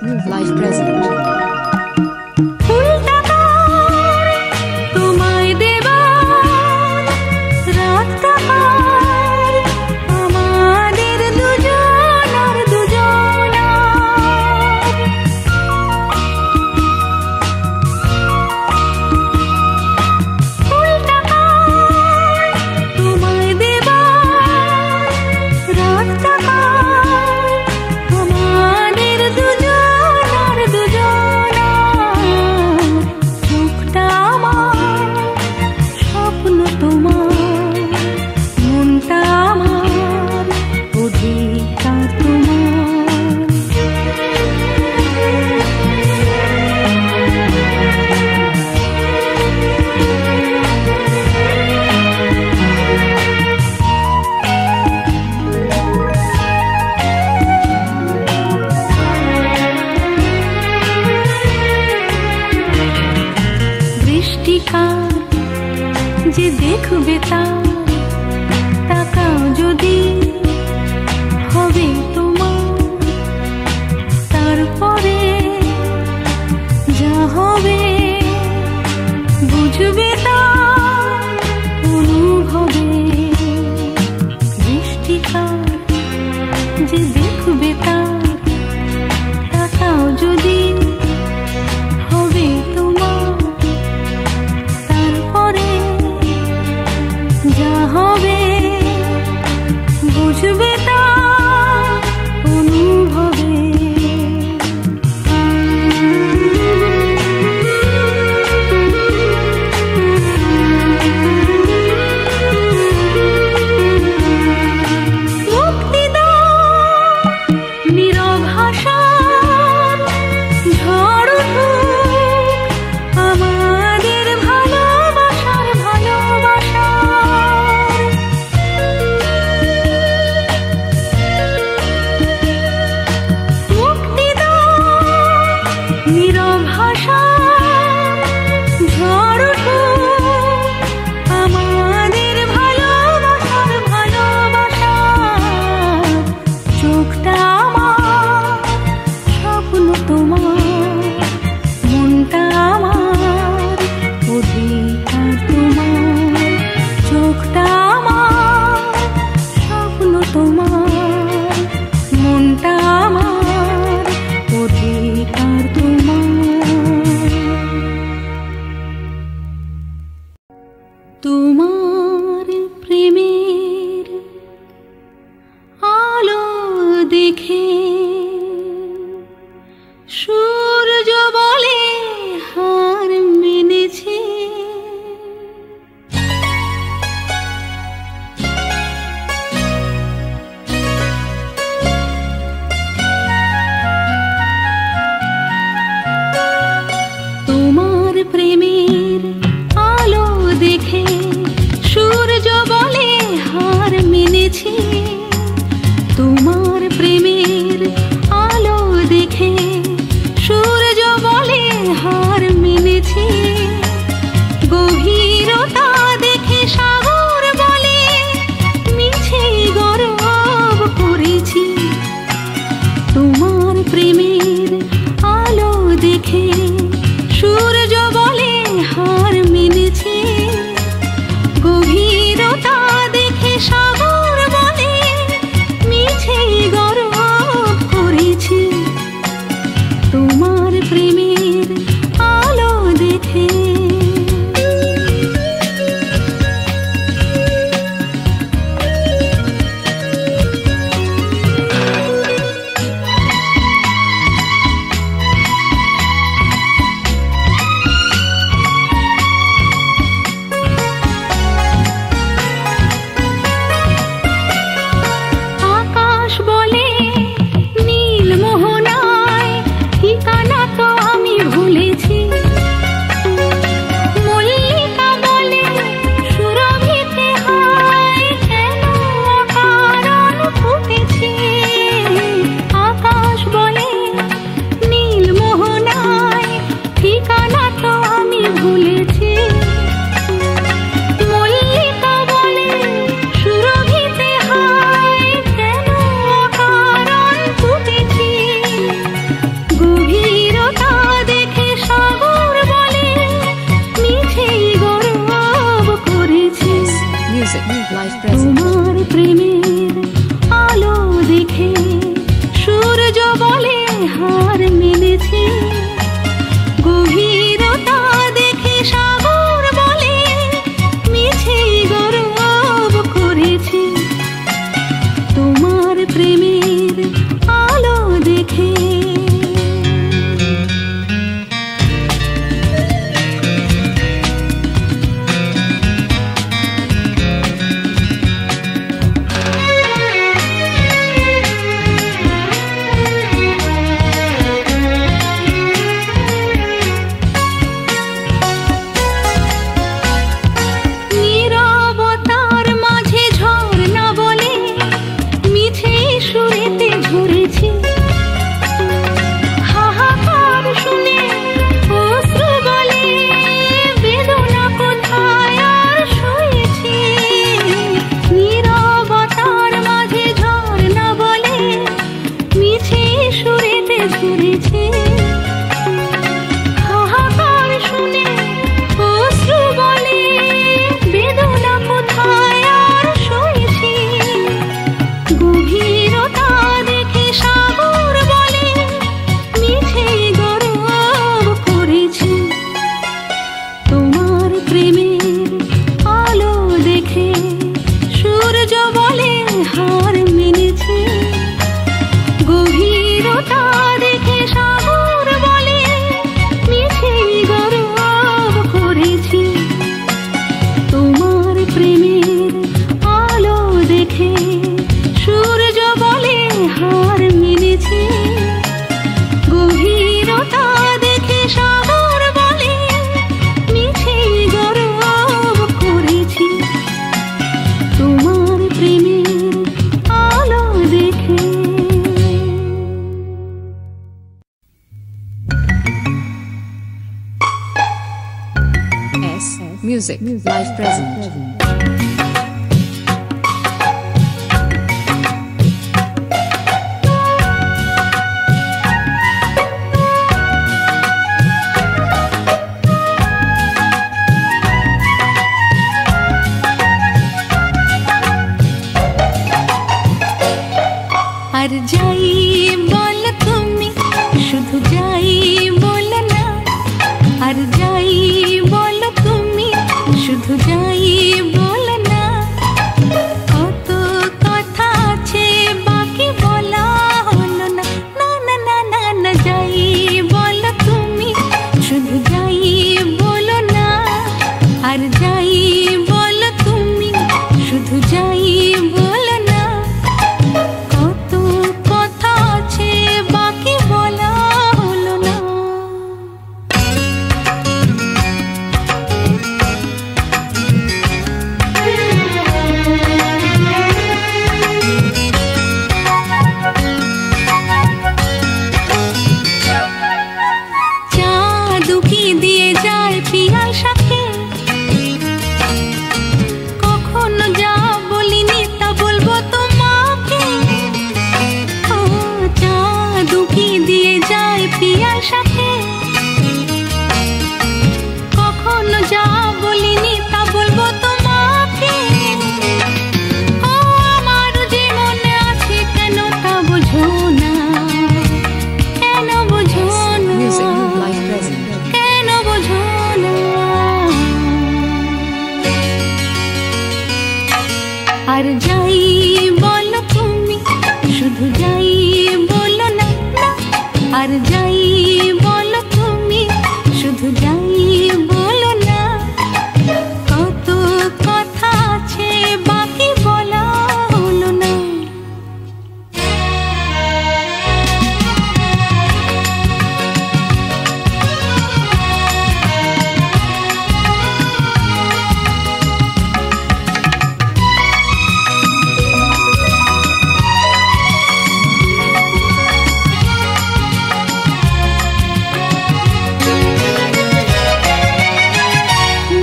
Music live present. যে দেখবে তাকাও যদি হবে তোমার, তারপরে যা হবে বুঝবে তার অনুভবে। বৃষ্টিকার যে দেখবে তাকাও যদি হবে তোমার, তারপরে যা হবে বুঝবে তার অনুভবে। মুক্তি দাও নীরব ভাষার ঝড় উঠুক আমাদের ভালোবাসার ভালোবাসা। মুক্তি দাও নীরব ভাষার ঝড় উঠুক আমাদের ভালোবাসার ভালোবাসা। চোখটা আমার স্বপ্ন তোমার, মনটা আমার অধিকার তোমার। চোখটা আমার স্বপ্ন তোমার, মনটা আমার অধিকার তোমার। তোমার প্রেমের আলো দেখে সূর্য বলে হার মেনেছে। তোমার প্রেমের আলো দেখে সূর্য বলে হার মেনেছে। তোমার প্রেমের আলো দেখে সূর্য বলে হার মেনেছে। গভীরতা দেখে সাগর বলে মিছে গৌরব করেছি। তোমার প্রেমের আলো দেখে সূর্য বলে হার মেনেছে। গভীরতা দেখে সাগর বলে Music Live Present. তোমার প্রেমের আলো দেখে সূর্য বলে হার মেনেছে, গভীরতা দেখে সাগর বলে মিছে গৌরব করেছে। তোমার প্রেমের আলো দেখে Music Live Present. আর যাই বল তুমি শুধু যাই বল না, আর যাই বল তুমি শুধু যাই বল না, কত কথা আছে বাকি বলা হলো না। না না না না না যাই বল তুমি শুধু যাই বলো না, আর যাই বল তুমি শুধু যাই বলো না, কত কথা আছে বাকি বলা হলো না। চাঁদ উকি দিয়ে যায় পিয়াসাকে, কখনো যা বলিনি তা বলবো তোমাকে। ও চাঁদ উকি দিয়ে যায় পিয়াসাকে, কখনো যা বলিনি তা বলবো তোমাকে। ও আমার যে মনে আছে কেন তা বোঝো না, কেন বোঝো না, Music Live Present. কেন বোঝো না। আর যাই বলো তুমি শুধু যাই বলো না, না, আর যাই বলো তুমি শুধু যাই বলো না, কত কথা আছে বাকি বলা হলো না।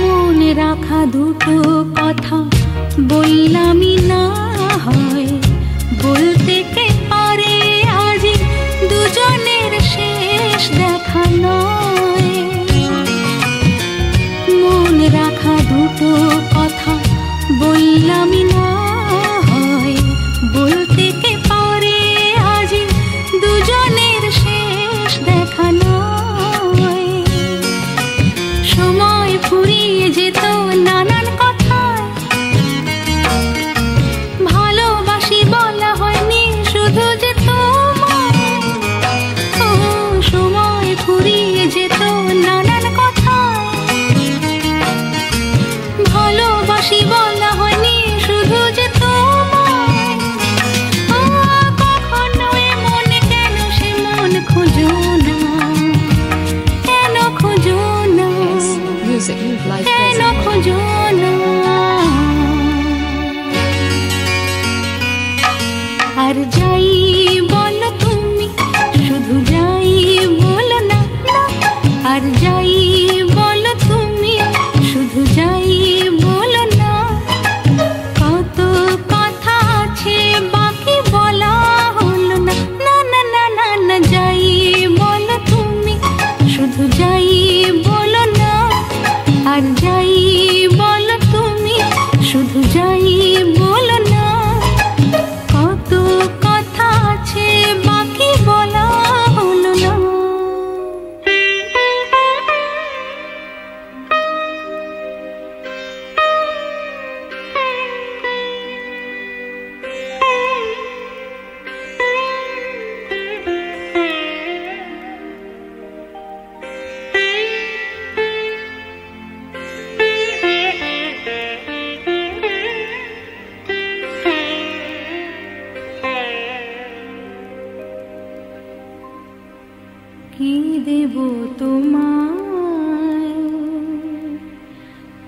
মনে রাখা দুটো কথা বললামই না হয়, বলতে কে পারে আজ দুজনের শেষ দেখা নয়। মনে রাখা দুটো কথা বললাম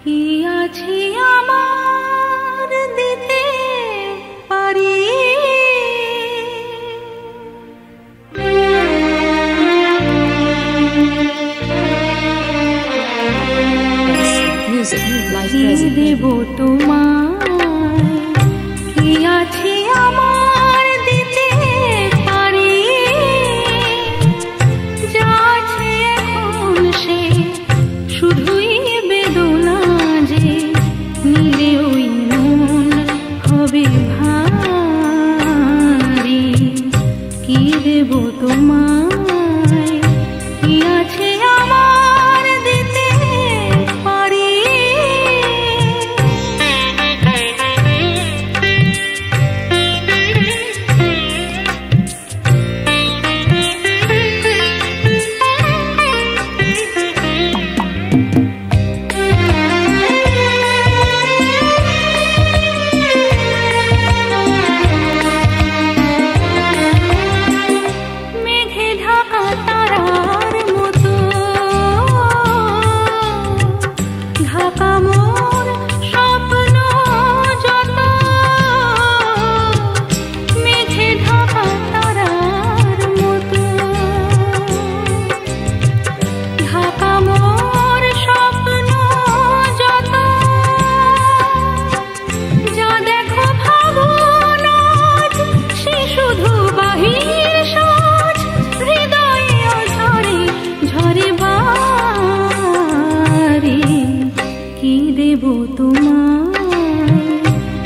কি আছে আমার দিতে পারি Music, live কি present. দেব তোমায় কি আছে আমার দিতে পারি যা আছে এখন সে শুধুই বেদনা যে নিলে ওই মন হবে ভারী কি দেব তোমায় কি আছে আমার দিতে পারি মেঘে ঢাকা তারার মতো ঢাকা মোর স্বপ্ন যত মেঘে ঢাকা তারার মতো ঢাকা মোর স্বপ্ন যত যা দেখো ভাবুন আজ সে শুধু বাহির সাজ হৃদয়ে ঝরে ঝরে বারে কি দেব তোমায়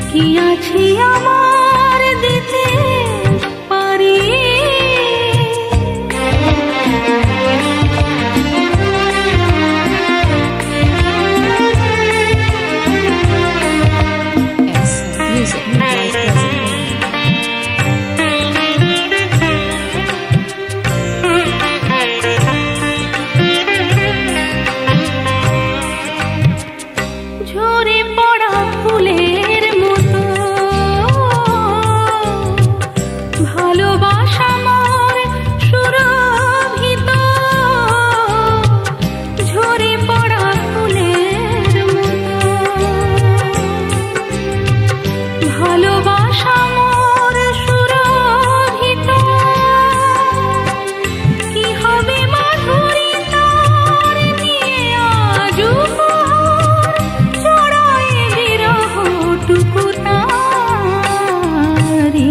কি আছে আমার দিতে পারি S. Music, live present. ঝরে পড়া ফুলের মতো ভালোবাসা মোর সুরভিত ঝরে পড়া ফুলের মতো ভালোবাসা মোর সুরভিত কি হবে মাধুরী তার নিয়ে আজ উপহার চড়াই বিরহ টুকু তারে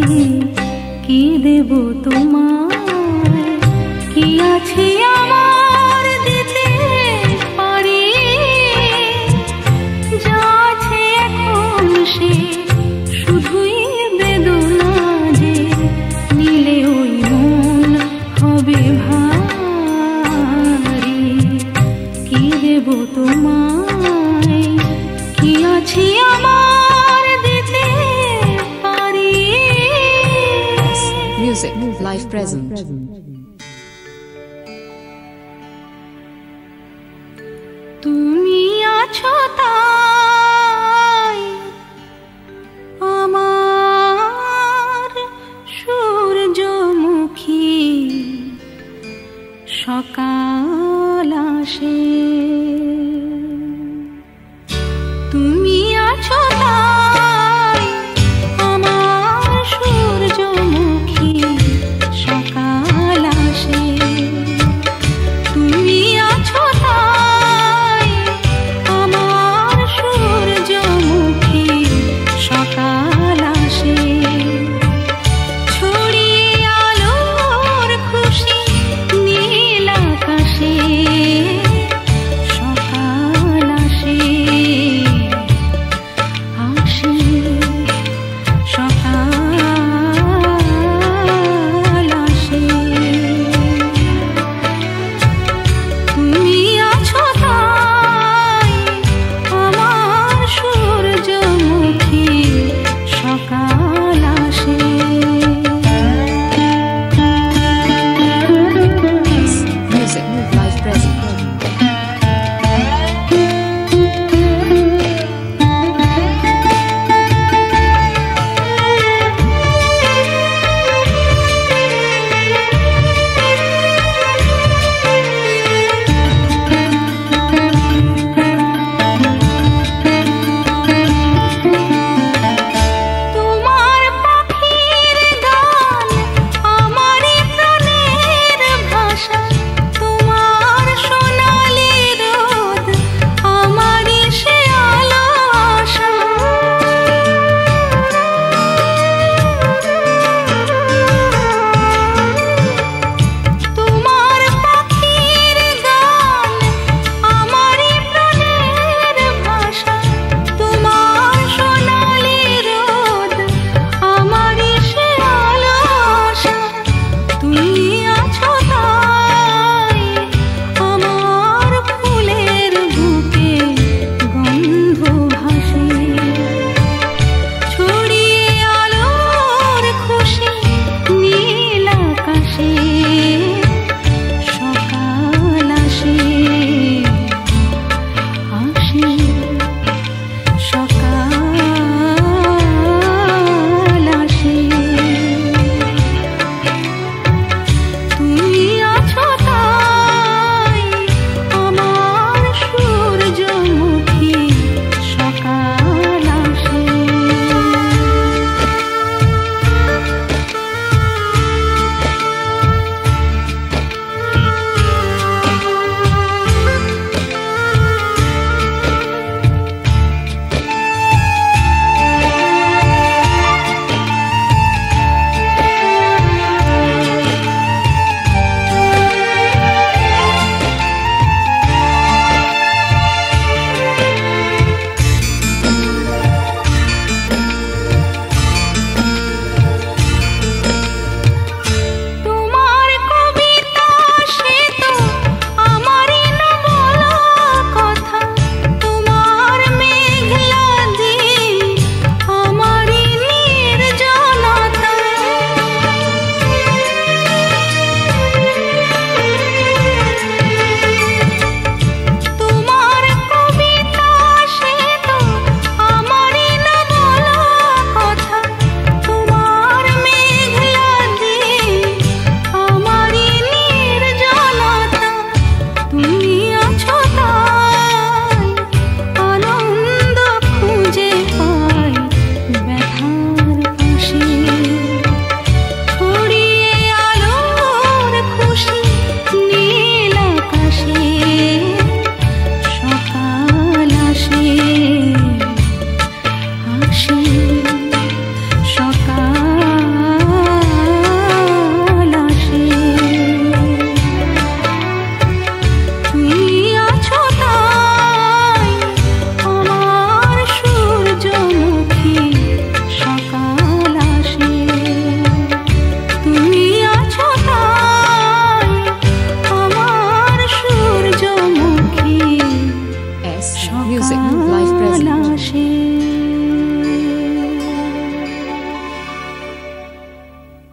কি দেব তোমায় কি আছে আমার দিতে পারি যা আছে এখন সে শুধুই বেদনা যে নিলে ওই মন হবে ভারী কি দেব তোমায় কি আছে আমার দিতে পারি Music, live present.